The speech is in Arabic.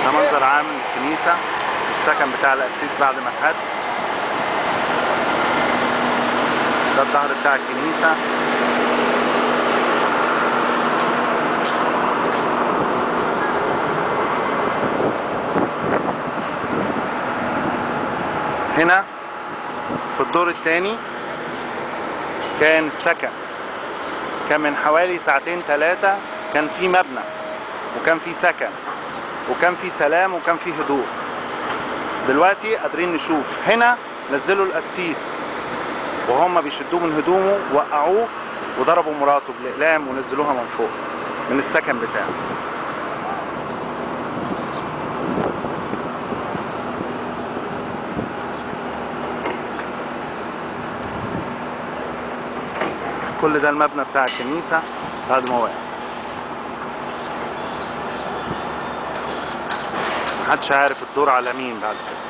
ده منظر عام للكنيسة، السكن بتاع القسيس بعد ما اتهد. ده الظهر بتاع الكنيسة. هنا في الدور الثاني كان السكن، كان من حوالي ساعتين 3 كان في مبنى وكان في سكن وكان في سلام وكان في هدوء. دلوقتي قادرين نشوف هنا نزلوا القسيس وهم بيشدوه من هدومه، وقعوه وضربوا مراته بالإقلام ونزلوها من فوق من السكن بتاعه. كل ده المبنى بتاع الكنيسة بعد ما وقع. محدش عارف الدور على مين بعد كده.